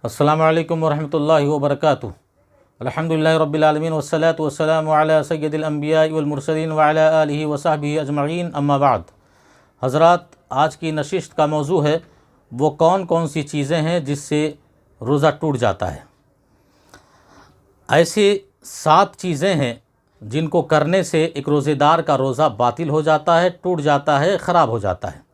अस्सलामु अलैकुम वरहमतुल्लाहि वबरकातुहू। अल्हम्दुलिल्लाहि रब्बिल आलमीन वस्सलातु वस्सलामु अला सय्यदिल अंबियाइ वल मुरसलीन व अला आलिहि व सहबिहि अजमईन, अम्मा बाद। हज़रात, आज की नशिस्त का मौजू है वो कौन कौन सी चीज़ें हैं जिससे रोज़ा टूट जाता है। ऐसी 7 चीज़ें हैं जिनको करने से एक रोज़ेदार का रोज़ा बातिल हो जाता है, टूट जाता है, ख़राब हो जाता है।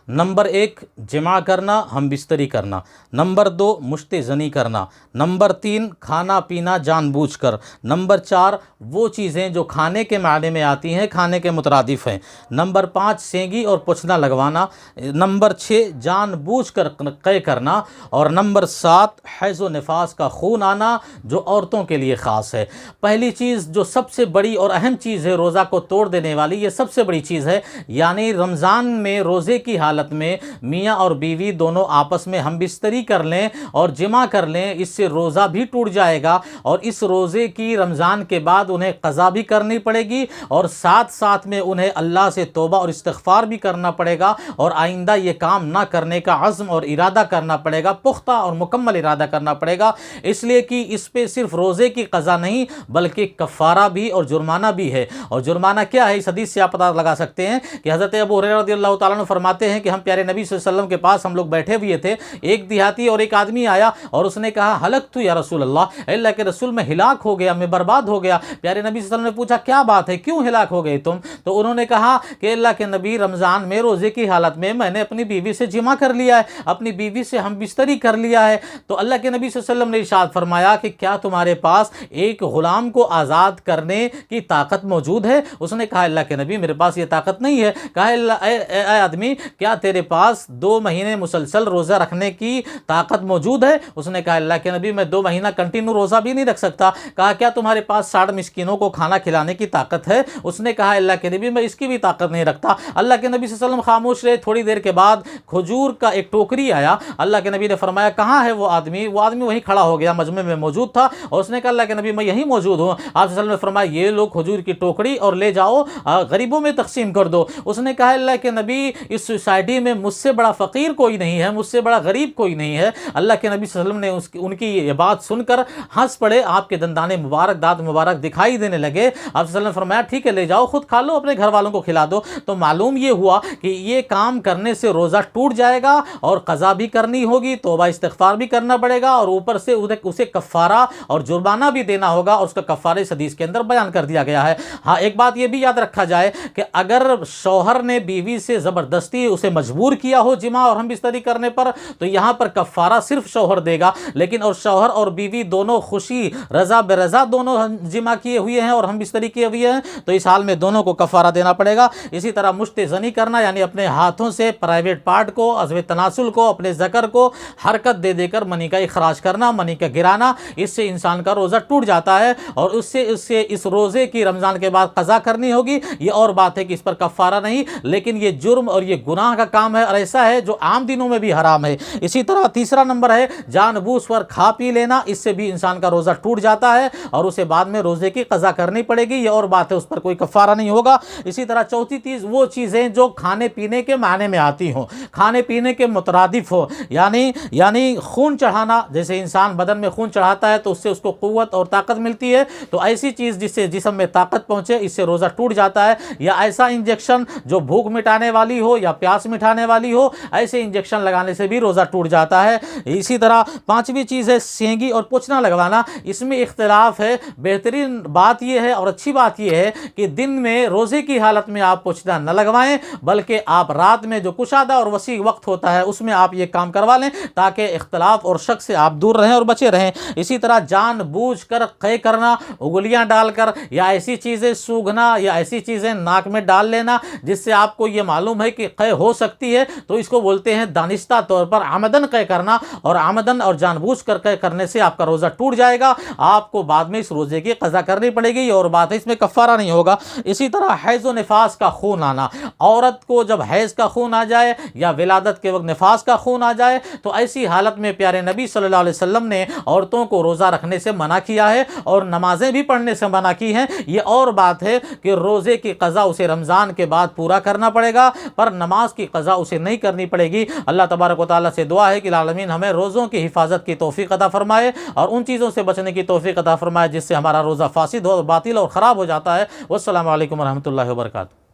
नंबर 1 जमा करना, हम बिस्तरी करना। नंबर 2 मुश्ते-ज़नी करना। नंबर 3 खाना पीना जानबूझकर। नंबर 4 वो चीज़ें जो खाने के मायने में आती हैं, खाने के मुतरादिफ़ हैं। नंबर 5 सेंगी और पोछना लगवाना। नंबर 6 जानबूझकर क़य करना। और नंबर 7 हैज़ व निफास का खून आना, जो औरतों के लिए ख़ास है। पहली चीज़ जो सबसे बड़ी और अहम चीज़ है रोज़ा को तोड़ देने वाली, ये सबसे बड़ी चीज़ है, यानी रमज़ान में रोज़े की हालत में मियाँ और बीवी दोनों आपस में हम बिस्तरी कर लें और जिमा कर लें, इससे रोज़ा भी टूट जाएगा और इस रोज़े की रमज़ान के बाद उन्हें क़ज़ा भी करनी पड़ेगी और साथ साथ में उन्हें अल्लाह से तौबा और इस्तिग़फ़ार भी करना पड़ेगा और आइंदा ये काम ना करने का अज़्म और इरादा करना पड़ेगा, पुख्ता और मुकम्मल इरादा करना पड़ेगा। इसलिए कि इस पे सिर्फ रोज़े की क़ज़ा नहीं बल्कि कफ़ारा भी और जुर्माना भी है। और जुर्माना क्या है, इस हदीस से आप पता लगा सकते हैं कि हज़रत अबू हुरैरा रज़ियल्लाहु ताला अन्हु फरमाते हैं कि हम प्यारे नबी सल्लल्लाहु अलैहि वसल्लम के पास हम लोग बैठे हुए थे। एक देहाती और एक आदमी आया और उसने कहा, हलक तू या रसूल अल्लाह, अल्लाह के रसूल, मैं हिलाक हो गया, मैं बर्बाद हो गया। प्यारे नबी सल्लल्लाहु अलैहि वसल्लम ने पूछा, क्या बात है, क्यों हिलाक हो गए तुम? तो उन्होंने कहा कि अल्लाह के नबी, रमज़ान में रोज़े की हालत में मैंने अपनी बीवी से जिमा कर लिया है, अपनी बीवी से हम बिस्तरी कर लिया है। तो अल्लाह के नबी सल्लल्लाहु अलैहि वसल्लम ने इरशाद फरमाया कि क्या तुम्हारे पास एक ग़ुलाम को आज़ाद करने की ताकत मौजूद है? उसने कहा, अल्लाह के नबी, मेरे पास ये ताकत नहीं है। कहा, आदमी, क्या तेरे पास 2 महीने मुसलसल रोज़ा रखने की ताकत मौजूद है? उसने कहा, अल्लाह के नबी, मैं 2 महीना कंटिन्यू रोज़ा भी नहीं रख सकता। कहा, क्या तुम्हारे पास 60 मिस्कीनों को खाना खिलाने की ताकत है? उसने कहा, अल्लाह के नबी, मैं इसकी भी ताकत नहीं रखता। अल्लाह के नबी सल्लल्लाहु अलैहि वसल्लम खामोश रहे। थोड़ी देर के बाद खजूर का एक टोकरी आया। अल्लाह के नबी ने फरमाया, कहाँ है वो आदमी? वो आदमी वहीं खड़ा हो गया, मजमे में मौजूद था और उसने कहा, अल्लाह के नबी, मैं यहीं मौजूद हूँ। आप सल्लल्लाहु अलैहि वसल्लम ने फरमाया, ये लो खजूर की टोकरी और ले जाओ, गरीबों में तकसीम कर दो। उसने कहा, अल्लाह के नबी, इस सोसाइटी में मुझसे बड़ा फ़कीर कोई नहीं है, मुझसे बड़ा गरीब कोई नहीं है। अल्लाह के नबी सल्लल्लाहु अलैहि वसल्लम ने उनकी ये बात सुनकर हंस पड़े। आपके दंदाने मुबारक, दांत मुबारक दिखाई देने लगे। आप सल्लल्लाहु अलैहि वसल्लम ने फरमाया, ठीक है, ले जाओ, खुद खा लो, अपने घर वालों को खिला दो। तो मालूम ये हुआ कि ये काम करने से रोज़ा टूट जाएगा और क़ज़ा भी करनी होगी, तौबा इस्तिग़फ़ार भी करना पड़ेगा और ऊपर से उसे कफ़ारा और जुर्माना भी देना होगा और उसका कफ़ारा इस हदीस के अंदर बयान कर दिया गया है। हाँ, एक बात ये भी याद रखा जाए कि अगर शौहर ने बीवी से ज़बरदस्ती उसे मजबूर किया हो जिमा और हम बिस्तरी करने पर, तो यहाँ पर कफ़ारा सिर्फ शौहर देगा। लेकिन और शौहर और बीवी दोनों खुशी रज़ा बेरज़ा दोनों जिमा किए हुए हैं और हम बिस्तरी किए हुए हैं, तो इस हाल में दोनों को कफ़ारा देना पड़ेगा। इसी तरह मुश्ते-ज़नी करना, यानी अपने हाथों से प्राइवेट पार्ट को, अज़्व तनासुल को, अपने ज़कर को हरकत दे देकर मनी का इखराज करना, मनी का गिराना, इससे इंसान का रोज़ा टूट जाता है और उससे इस रोज़े की रमज़ान के बाद क़ज़ा करनी होगी। ये और बात है कि इस पर कफ़ारा नहीं, लेकिन ये जुर्म और ये गुनाह का काम है और ऐसा है जो आम दिनों में भी हराम है। इसी तरह तीसरा नंबर है जानबूझ कर खा पी लेना, इससे भी इंसान का रोज़ा टूट जाता है और उसे बाद में रोज़े की क़ज़ा करनी पड़ेगी। ये और बात है, उस पर कोई कफ़ारा नहीं होगा। इसी तरह चौथी चीज़ वो चीज़ें जो खाने पीने के मायने में आती हों, खाने पीने के मुतरादिफ हो, यानी खून चढ़ाना, जैसे इंसान बदन में खून चढ़ाता है तो उससे उसको क़ुव्वत और ताकत मिलती है, तो ऐसी चीज़ जिससे जिस्म में ताकत पहुँचे, इससे रोज़ा टूट जाता है। या ऐसा इंजेक्शन जो भूख मिटाने वाली हो या प्यास मिटाने वाली हो, ऐसे इंजेक्शन लगाने से भी रोज़ा टूट जाता है। इसी तरह पांचवी चीज़ है सेंगी और पोछना लगवाना। इसमें इख्तिलाफ है। बेहतरीन बात यह है और अच्छी बात यह है कि दिन में रोज़े की हालत में आप पोछना न लगवाएं, बल्कि आप रात में जो कुशादा और वसी वक्त होता है उसमें आप ये काम करवा लें, ताकि इख्तिलाफ और शक से आप दूर रहें और बचे रहें। इसी तरह जानबूझ कर क़य करना, उंगलियां डालकर, या ऐसी चीज़ें सूंघना या ऐसी चीज़ें नाक में डाल लेना जिससे आपको ये मालूम है कि क़य हो सकती है, तो इसको बोलते हैं दानिस्ता तौर पर आमदन क़य करना। और आमदन और जानबूझ कर क़य करने से आपका रोज़ा टूट जाएगा, आपको बाद में इस रोज़े की क़ज़ा करनी पड़ेगी और बात है, इसमें कफ़ारा नहीं होगा। इसी तरह हैज़ व निफास का खून आना, औरत को जब हैज़ का खून आ जाए या विलादत के वक्त निफास का खून आ जाए, तो ऐसी हालत में प्यारे नबी सल्लल्लाहु अलैहि वसल्लम ने औरतों को रोज़ा रखने से मना किया है और नमाजें भी पढ़ने से मना की हैं। ये और बात है कि रोज़े की क़ज़ा उसे रमज़ान के बाद पूरा करना पड़ेगा, पर नमाज की की क़ज़ा उसे नहीं करनी पड़ेगी। अल्लाह तबारक व तआला से दुआ है कि आलमीन हमें रोज़ों की हिफाजत की तौफ़ीक़ अता फ़रमाए और उन चीज़ों से बचने की तौफ़ीक़ अता फ़रमाए जिससे हमारा रोज़ा फ़ासिद हो, बातिल और ख़राब हो जाता है। वस्सलामु अलैकुम व रहमतुल्लाहि व बरकातुहू।